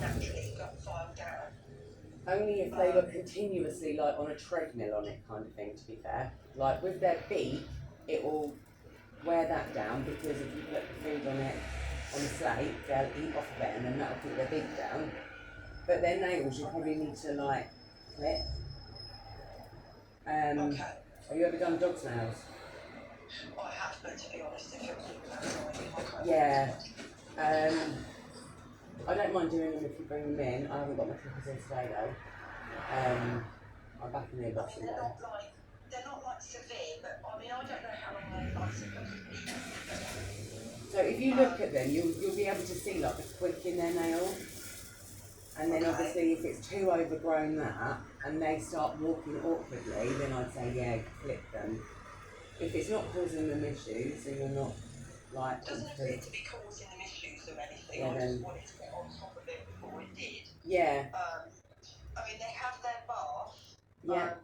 naturally file down. Only if they were continuously like on a treadmill on it, kind of thing, to be fair. Like with their beak, it will wear that down because if you put the food on it on the slate, they'll eat off of it and then that'll keep their beak down. But their nails you probably need to like clip. Okay. Have you ever done dog's nails? I have, but to be honest, if you're keeping that annoying, Yeah. I don't mind doing them if you bring them in. I haven't got my clippers in today though. I'm back in the box today. They're not like severe, but I mean I don't know how long they're like supposed to be. So if you look at them, you'll be able to see like the quick in their nail. And then obviously if it's too overgrown that and they start walking awkwardly, then I'd say yeah, clip them. If it's not causing them issues and you're not like doesn't appear to be causing them issues or anything. Yeah, I just wanted to get on top of it before it did. Yeah. I mean they have their bath. Yeah.